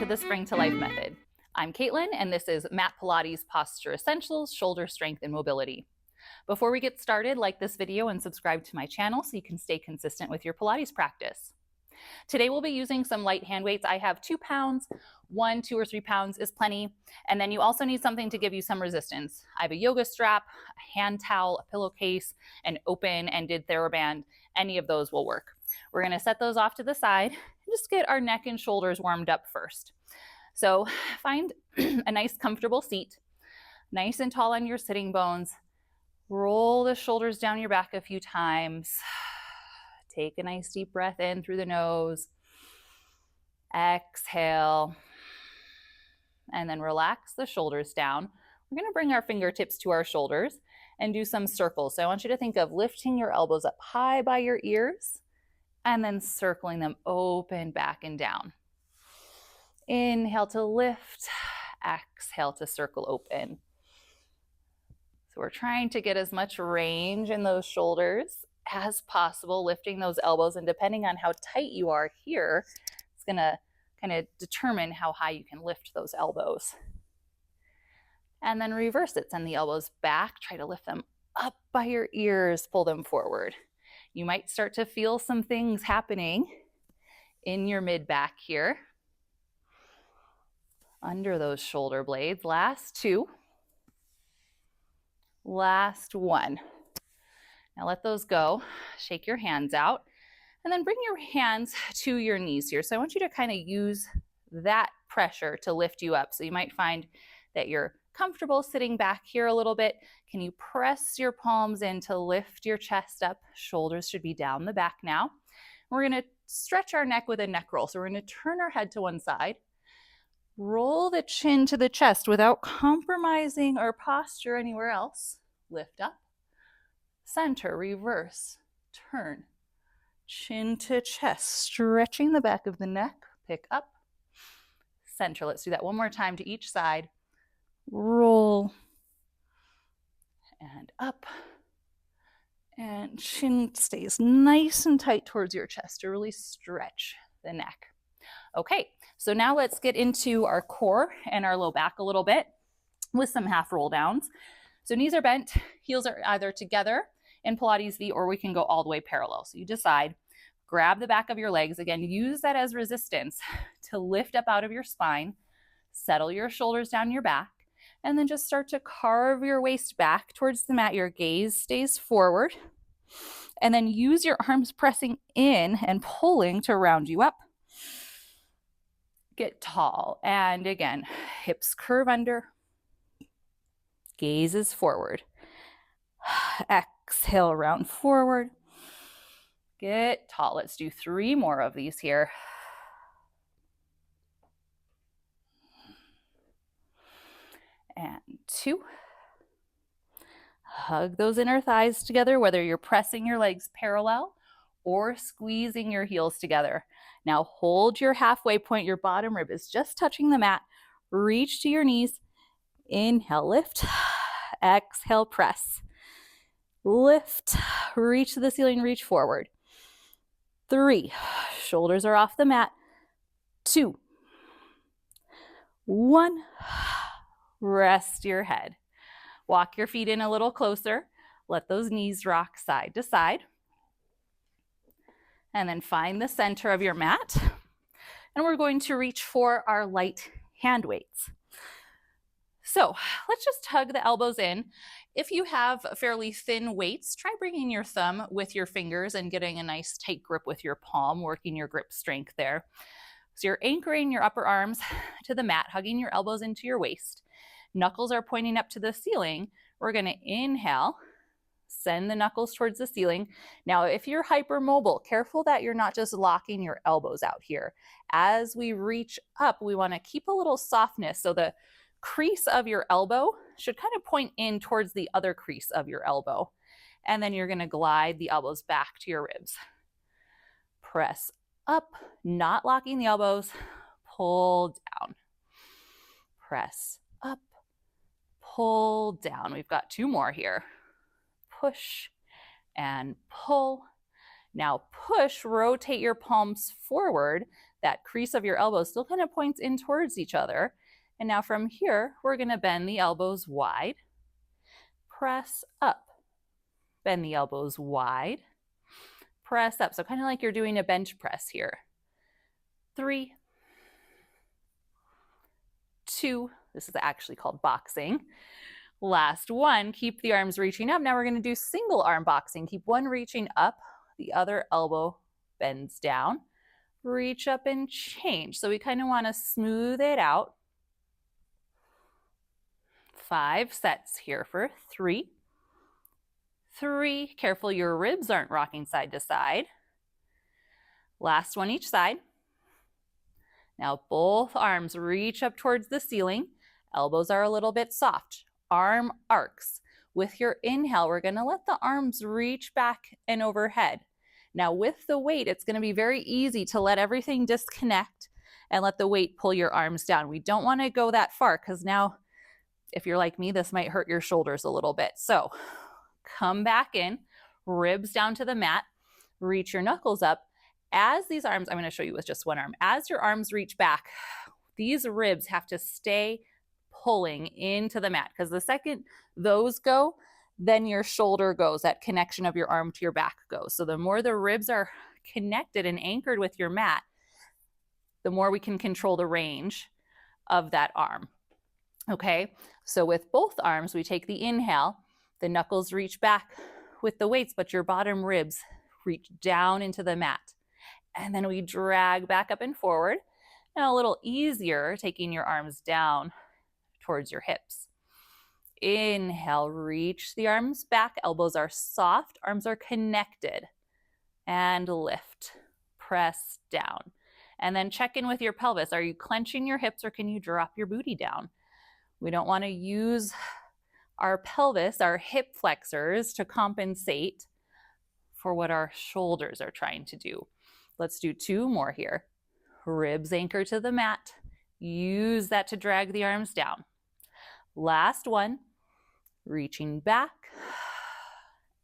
to the Spring to Life method. I'm Caitlin, and this is Mat Pilates Posture Essentials, Shoulder Strength and Mobility. Before we get started, like this video and subscribe to my channel so you can stay consistent with your Pilates practice. Today we'll be using some light hand weights. I have 2 pounds, 1, 2, or 3 pounds is plenty. And then you also need something to give you some resistance. I have a yoga strap, a hand towel, a pillowcase, an open-ended TheraBand. Any of those will work. We're gonna set those off to the side and just get our neck and shoulders warmed up first. So find a nice comfortable seat, nice and tall on your sitting bones. Roll the shoulders down your back a few times. Take a nice deep breath in through the nose. Exhale. And then relax the shoulders down. We're going to bring our fingertips to our shoulders and do some circles. So I want you to think of lifting your elbows up high by your ears and then circling them open back and down. Inhale to lift. Exhale to circle open. So we're trying to get as much range in those shoulders as possible, lifting those elbows, and depending on how tight you are here, it's gonna kind of determine how high you can lift those elbows. And then reverse it, send the elbows back, try to lift them up by your ears, pull them forward. You might start to feel some things happening in your mid-back here, under those shoulder blades. Last 2. Last 1. Now let those go. Shake your hands out and then bring your hands to your knees here. So I want you to kind of use that pressure to lift you up. So you might find that you're comfortable sitting back here a little bit. Can you press your palms in to lift your chest up? Shoulders should be down the back now. We're going to stretch our neck with a neck roll. So we're going to turn our head to one side. Roll the chin to the chest without compromising our posture anywhere else. Lift up. Center, reverse, turn, chin to chest, stretching the back of the neck, pick up, center. Let's do that one more time to each side. Roll, and up, and chin stays nice and tight towards your chest to really stretch the neck. Okay, so now let's get into our core and our low back a little bit with some half roll downs. So knees are bent, heels are either together in Pilates V, or we can go all the way parallel. So you decide, grab the back of your legs. Again, use that as resistance to lift up out of your spine, settle your shoulders down your back, and then just start to carve your waist back towards the mat. Your gaze stays forward, and then use your arms pressing in and pulling to round you up. Get tall, and again, hips curve under, gaze is forward. Exhale, round forward. Get tall. Let's do 3 more of these here. And 2. Hug those inner thighs together, whether you're pressing your legs parallel or squeezing your heels together. Now hold your halfway point. Your bottom rib is just touching the mat. Reach to your knees. Inhale, lift. Exhale, press. Lift, reach to the ceiling, reach forward. 3, shoulders are off the mat. 2, 1, rest your head. Walk your feet in a little closer. Let those knees rock side to side. And then find the center of your mat. And we're going to reach for our light hand weights. So let's just hug the elbows in. If you have fairly thin weights, try bringing your thumb with your fingers and getting a nice tight grip with your palm, working your grip strength there. So you're anchoring your upper arms to the mat, hugging your elbows into your waist. Knuckles are pointing up to the ceiling. We're going to inhale, send the knuckles towards the ceiling. Now, if you're hypermobile, careful that you're not just locking your elbows out here. As we reach up, we want to keep a little softness, so the crease of your elbow should kind of point in towards the other crease of your elbow. And then you're going to glide the elbows back to your ribs. Press up, not locking the elbows. Pull down. Press up, pull down. We've got 2 more here. Push and pull. Now push, rotate your palms forward. That crease of your elbow still kind of points in towards each other. And now from here, we're going to bend the elbows wide. Press up. Bend the elbows wide. Press up. So kind of like you're doing a bench press here. 3, 2, this is actually called boxing. Last one, keep the arms reaching up. Now we're going to do single arm boxing. Keep one reaching up, the other elbow bends down. Reach up and change. So we kind of want to smooth it out. 5 sets here for 3. 3, careful your ribs aren't rocking side to side. Last one each side. Now both arms reach up towards the ceiling. Elbows are a little bit soft. Arm arcs. With your inhale, we're going to let the arms reach back and overhead. Now with the weight, it's going to be very easy to let everything disconnect and let the weight pull your arms down. We don't want to go that far because now, if you're like me, this might hurt your shoulders a little bit. So come back in, ribs down to the mat, reach your knuckles up. As these arms, I'm going to show you with just one arm. As your arms reach back, these ribs have to stay pulling into the mat because the second those go, then your shoulder goes, that connection of your arm to your back goes. So the more the ribs are connected and anchored with your mat, the more we can control the range of that arm. Okay, so with both arms, we take the inhale, the knuckles reach back with the weights, but your bottom ribs reach down into the mat. And then we drag back up and forward. Now a little easier, taking your arms down towards your hips. Inhale, reach the arms back. Elbows are soft, arms are connected. And lift, press down. And then check in with your pelvis. Are you clenching your hips or can you drop your booty down? We don't want to use our pelvis, our hip flexors, to compensate for what our shoulders are trying to do. Let's do 2 more here. Ribs anchor to the mat. Use that to drag the arms down. Last one, reaching back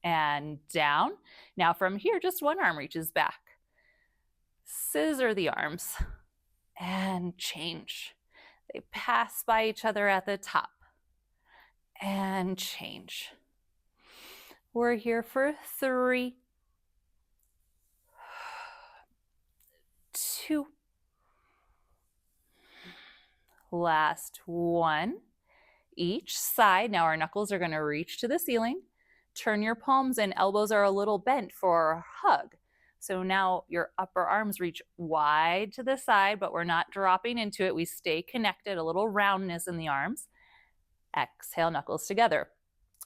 and down. Now from here, just one arm reaches back. Scissor the arms and change. They pass by each other at the top and change. We're here for 3, 2, last one, each side. Now our knuckles are going to reach to the ceiling. Turn your palms in, elbows are a little bent for a hug. So now your upper arms reach wide to the side, but we're not dropping into it. We stay connected, a little roundness in the arms. Exhale, knuckles together.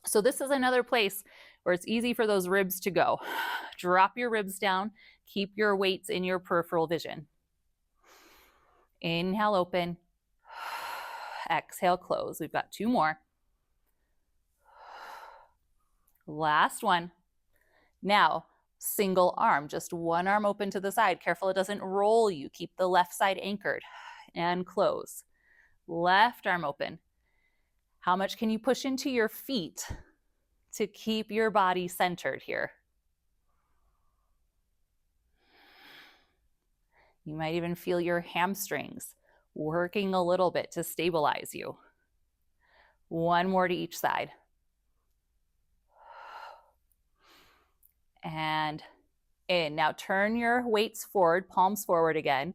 So this is another place where it's easy for those ribs to go. Drop your ribs down, keep your weights in your peripheral vision. Inhale, open. Exhale, close. We've got 2 more. Last one. Now, single arm, just one arm open to the side. Careful it doesn't roll you. Keep the left side anchored and close. Left arm open. How much can you push into your feet to keep your body centered here? You might even feel your hamstrings working a little bit to stabilize you. 1 more to each side. And in. Now turn your weights forward, palms forward again.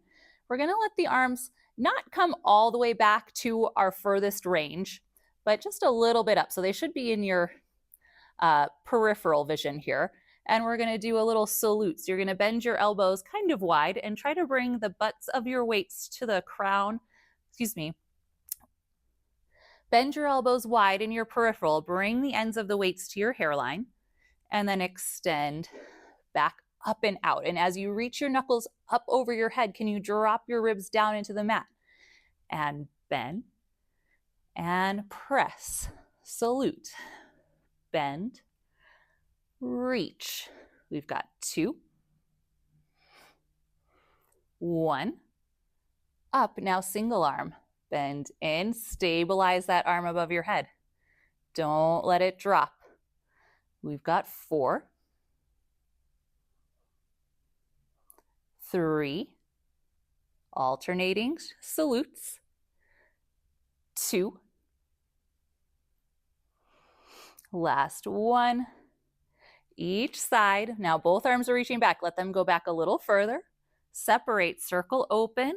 We're going to let the arms not come all the way back to our furthest range, but just a little bit up. So they should be in your peripheral vision here. And we're going to do a little salute. So you're going to bend your elbows kind of wide and try to bring the butts of your weights to the crown. Bend your elbows wide in your peripheral. Bring the ends of the weights to your hairline. And then extend back up and out. And as you reach your knuckles up over your head, can you drop your ribs down into the mat? And bend. And press. Salute. Bend. Reach. We've got 2. 1. Up. Now single arm. Bend in. Stabilize that arm above your head. Don't let it drop. We've got 4. 3, alternating salutes, 2, last 1, each side. Now both arms are reaching back. Let them go back a little further. Separate, circle open.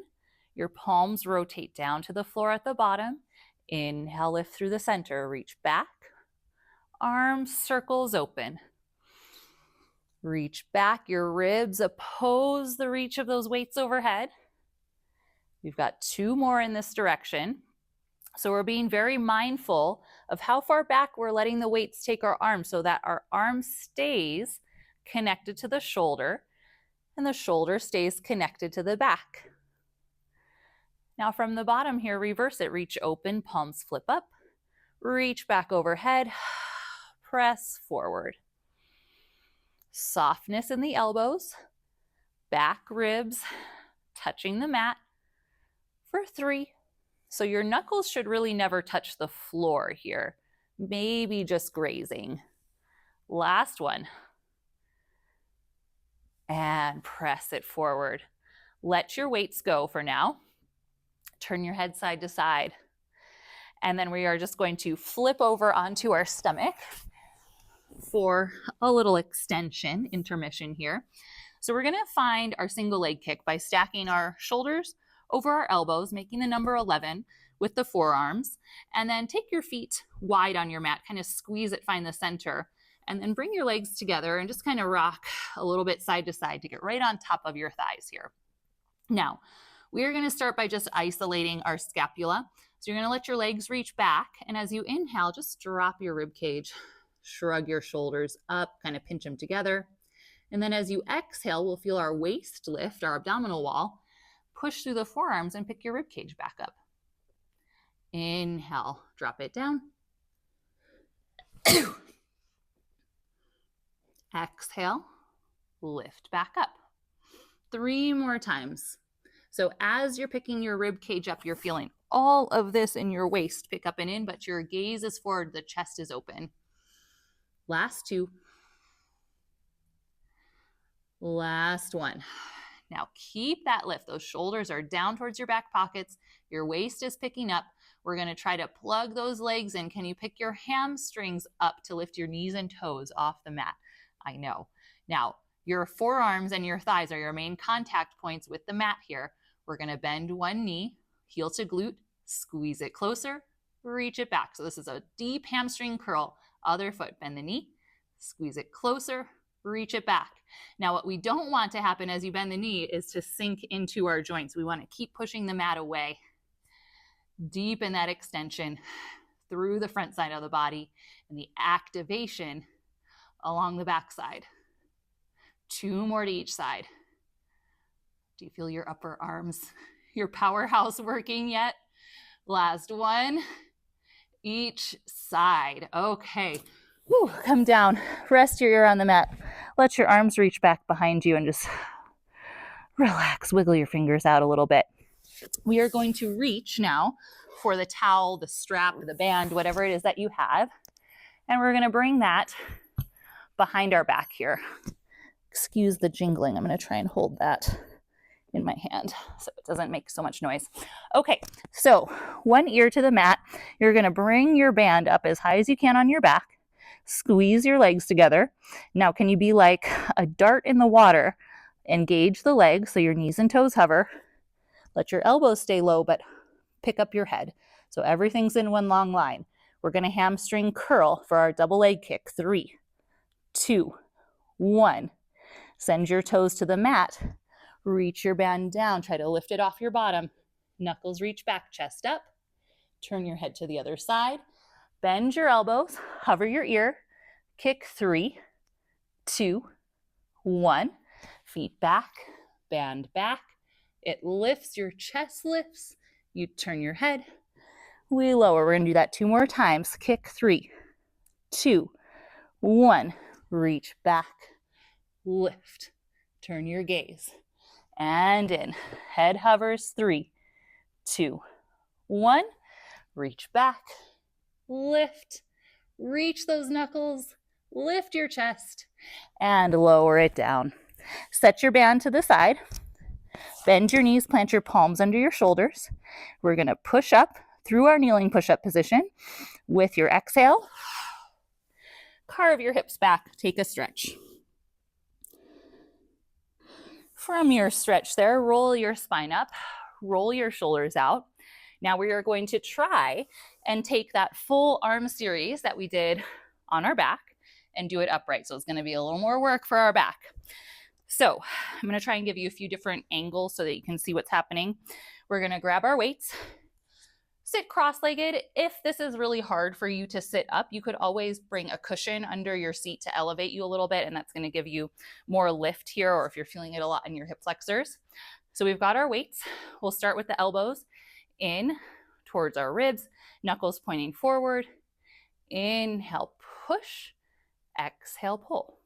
Your palms rotate down to the floor at the bottom. Inhale, lift through the center, reach back. Arms circles open. Reach back, your ribs oppose the reach of those weights overhead. We've got 2 more in this direction. So we're being very mindful of how far back we're letting the weights take our arms so that our arm stays connected to the shoulder and the shoulder stays connected to the back. Now from the bottom here, reverse it. Reach open, palms flip up, reach back overhead, press forward. Softness in the elbows, back ribs touching the mat for 3. So your knuckles should really never touch the floor here, maybe just grazing. Last one. And press it forward. Let your weights go for now. Turn your head side to side. And then we are just going to flip over onto our stomach for a little extension, intermission here. So we're going to find our single leg kick by stacking our shoulders over our elbows, making the number 11 with the forearms, and then take your feet wide on your mat, kind of squeeze it, find the center, and then bring your legs together and just kind of rock a little bit side to side to get right on top of your thighs here. Now, we are going to start by just isolating our scapula. So you're going to let your legs reach back, and as you inhale, just drop your rib cage, shrug your shoulders up, kind of pinch them together. And then as you exhale, we'll feel our waist lift, our abdominal wall, push through the forearms and pick your rib cage back up. Inhale, drop it down. Exhale, lift back up. 3 more times. So as you're picking your rib cage up, you're feeling all of this in your waist pick up and in, but your gaze is forward, the chest is open. Last 2. Last 1. Now keep that lift. Those shoulders are down towards your back pockets. Your waist is picking up. We're going to try to plug those legs in. Can you pick your hamstrings up to lift your knees and toes off the mat? I know. Now, your forearms and your thighs are your main contact points with the mat here. We're going to bend one knee, heel to glute, squeeze it closer, reach it back. So this is a deep hamstring curl. Other foot, bend the knee, squeeze it closer, reach it back. Now, what we don't want to happen as you bend the knee is to sink into our joints. We want to keep pushing the mat away. Deepen that extension through the front side of the body and the activation along the back side. 2 more to each side. Do you feel your upper arms, your powerhouse working yet? Last 1, each side. Okay. Woo, come down, rest your ear on the mat. Let your arms reach back behind you and just relax, wiggle your fingers out a little bit. We are going to reach now for the towel, the strap, the band, whatever it is that you have. And we're going to bring that behind our back here. Excuse the jingling. I'm going to try and hold that in my hand so it doesn't make so much noise. Okay, so one ear to the mat. You're going to bring your band up as high as you can on your back. Squeeze your legs together. Now, can you be like a dart in the water? Engage the legs so your knees and toes hover. Let your elbows stay low, but pick up your head. So everything's in one long line. We're going to hamstring curl for our double leg kick. 3, 2, 1. Send your toes to the mat. Reach your band down. Try to lift it off your bottom. Knuckles reach back, chest up. Turn your head to the other side. Bend your elbows. Hover your ear. Kick. 3, 2, 1. Feet back. Band back. It lifts. Your chest lifts. You turn your head. We lower. We're going to do that 2 more times. Kick. 3, 2, 1. Reach back. Lift. Turn your gaze. And in. Head hovers. 3, 2, 1. Reach back. Lift. Reach those knuckles. Lift your chest. And lower it down. Set your band to the side. Bend your knees, plant your palms under your shoulders. We're going to push up through our kneeling push-up position. With your exhale, carve your hips back, take a stretch. From your stretch there, roll your spine up, roll your shoulders out. Now we are going to try and take that full arm series that we did on our back and do it upright. So it's going to be a little more work for our back. So I'm going to try and give you a few different angles so that you can see what's happening. We're going to grab our weights, sit cross-legged. If this is really hard for you to sit up, you could always bring a cushion under your seat to elevate you a little bit, and that's going to give you more lift here, or if you're feeling it a lot in your hip flexors. So we've got our weights. We'll start with the elbows in towards our ribs, knuckles pointing forward. Inhale, push. Exhale, pull.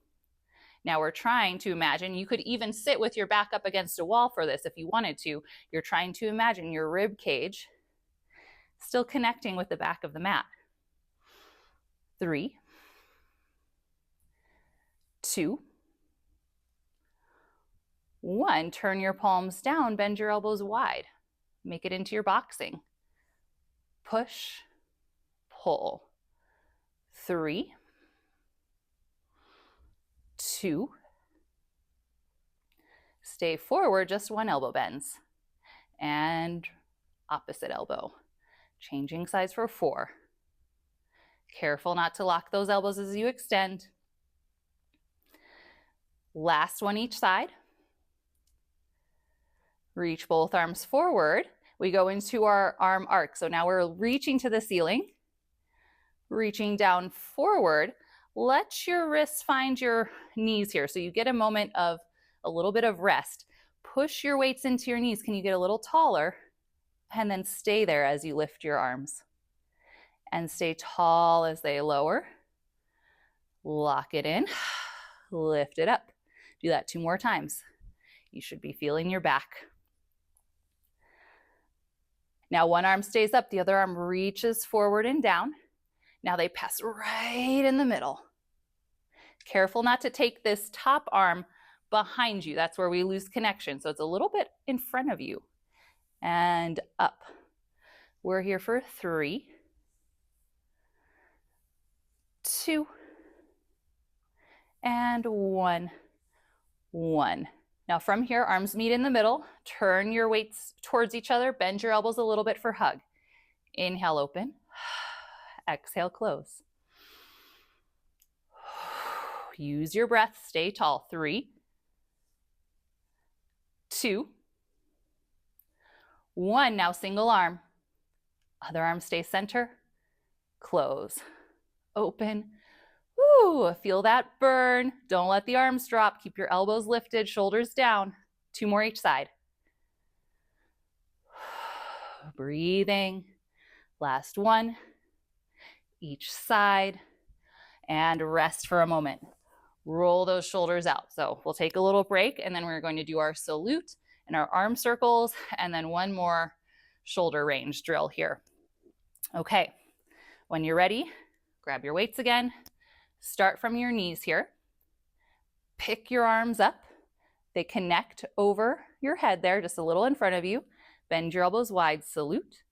Now we're trying to imagine, you could even sit with your back up against a wall for this if you wanted to. You're trying to imagine your rib cage still connecting with the back of the mat. 3, 2, 1. Turn your palms down, bend your elbows wide. Make it into your boxing. Push, pull. 3, 2. Stay forward, just one elbow bends. And opposite elbow. Changing sides for 4. Careful not to lock those elbows as you extend. Last one each side. Reach both arms forward. We go into our arm arc. So now we're reaching to the ceiling, reaching down forward. Let your wrists find your knees here. So you get a moment of a little bit of rest. Push your weights into your knees. Can you get a little taller? And then stay there as you lift your arms. And stay tall as they lower. Lock it in. Lift it up. Do that 2 more times. You should be feeling your back. Now one arm stays up, the other arm reaches forward and down. Now they pass right in the middle. Careful not to take this top arm behind you. That's where we lose connection. So it's a little bit in front of you. And up. We're here for 3, 2, and 1. 1. Now from here, arms meet in the middle. Turn your weights towards each other. Bend your elbows a little bit for hug. Inhale, open. Exhale, close. Use your breath. Stay tall. 3, 2, 1. Now single arm. Other arm stay center. Close. Open. Woo, feel that burn. Don't let the arms drop. Keep your elbows lifted, shoulders down. 2 more each side. Breathing. Last one. Each side. And rest for a moment. Roll those shoulders out. So we'll take a little break, and then we're going to do our salute and our arm circles, and then one more shoulder range drill here. Okay, when you're ready, grab your weights again. Start from your knees here. Pick your arms up. They connect over your head there, just a little in front of you. Bend your elbows wide, salute.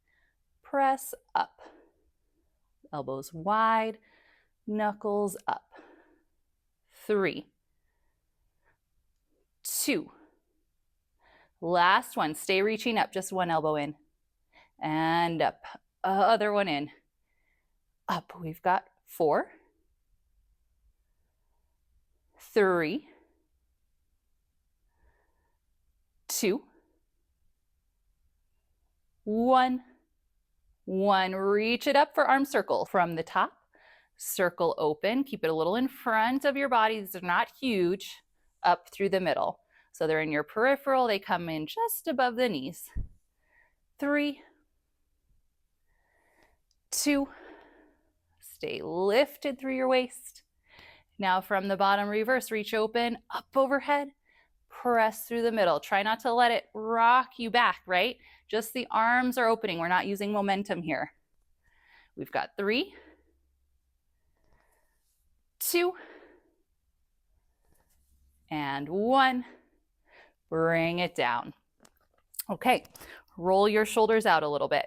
Press up. Elbows wide, knuckles up. 3, 2. Last one, stay reaching up, just one elbow in. And up, other one in. Up, we've got 4, 3, 2, 1. 1. Reach it up for arm circle from the top. Circle open. Keep it a little in front of your body. These are not huge. Up through the middle. So they're in your peripheral. They come in just above the knees. 3, 2. Stay lifted through your waist. Now from the bottom, reverse. Reach open, up overhead. Press through the middle. Try not to let it rock you back, right? Just the arms are opening. We're not using momentum here. We've got 3, 2, and 1. Bring it down. Okay, roll your shoulders out a little bit.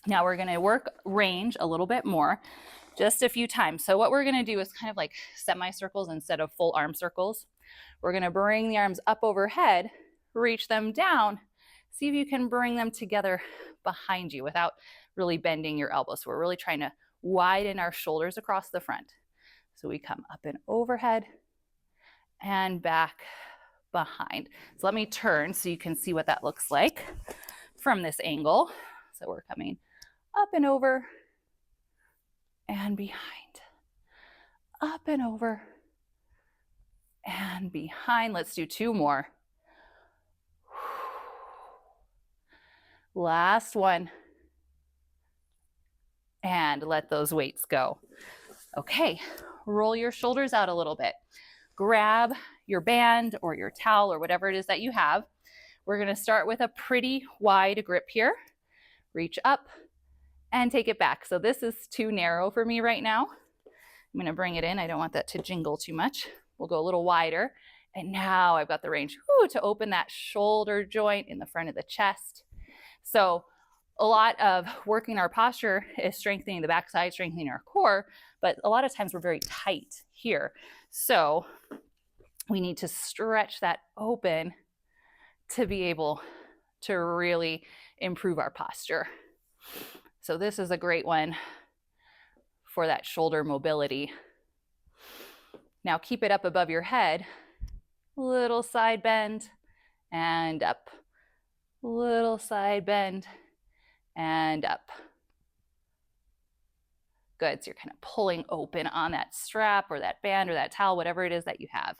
Now we're gonna work range a little bit more, just a few times. So what we're gonna do is kind of like semicircles instead of full arm circles. We're gonna bring the arms up overhead, reach them down, see if you can bring them together behind you without really bending your elbows. So we're really trying to widen our shoulders across the front. So we come up and overhead and back behind. So let me turn so you can see what that looks like from this angle. So we're coming up and over and behind, up and over and behind. Let's do 2 more. Last one. And let those weights go. Okay, roll your shoulders out a little bit. Grab your band or your towel or whatever it is that you have. We're gonna start with a pretty wide grip here. Reach up and take it back. So this is too narrow for me right now. I'm gonna bring it in. I don't want that to jingle too much. We'll go a little wider. And now I've got the range to open that shoulder joint in the front of the chest. So a lot of working our posture is strengthening the backside, strengthening our core, but a lot of times we're very tight here. So we need to stretch that open to be able to really improve our posture. So this is a great one for that shoulder mobility. Now keep it up above your head, little side bend and up, little side bend and up. Good, so you're kind of pulling open on that strap or that band or that towel, whatever it is that you have.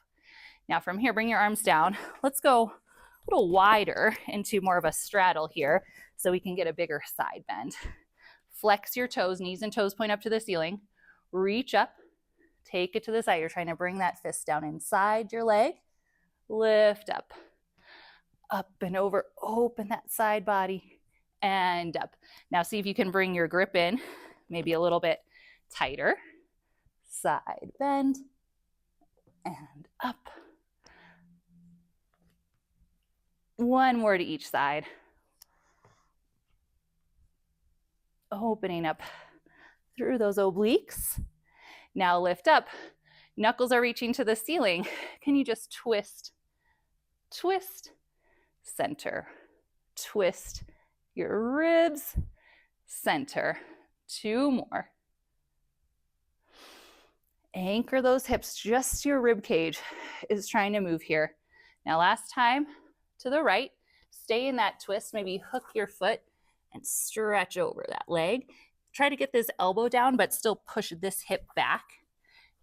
Now from here, bring your arms down. Let's go a little wider into more of a straddle here so we can get a bigger side bend. Flex your toes, knees and toes point up to the ceiling. Reach up, take it to the side. You're trying to bring that fist down inside your leg. Lift up, up and over, open that side body and up. Now see if you can bring your grip in, maybe a little bit tighter. Side bend and up. One more to each side. Opening up through those obliques. Now lift up. Knuckles are reaching to the ceiling. Can you just twist, twist, center, twist your ribs, center. 2 more. Anchor those hips, just your rib cage is trying to move here. Now last time to the right, stay in that twist, maybe hook your foot and stretch over that leg. Try to get this elbow down, but still push this hip back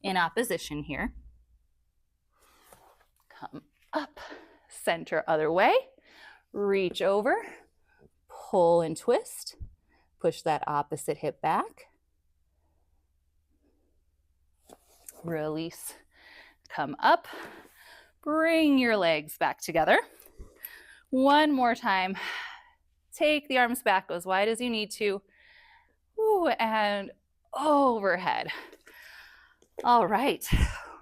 in opposition here. Come up, center other way, reach over, pull and twist, push that opposite hip back. Release, come up, bring your legs back together. One more time. Take the arms back, go as wide as you need to. Ooh, and overhead. All right,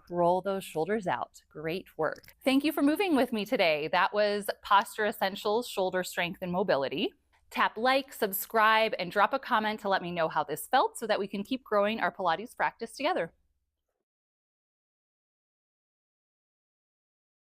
roll those shoulders out. Great work. Thank you for moving with me today. That was Posture Essentials, Shoulder Strength and Mobility. Tap like, subscribe, and drop a comment to let me know how this felt so that we can keep growing our Pilates practice together.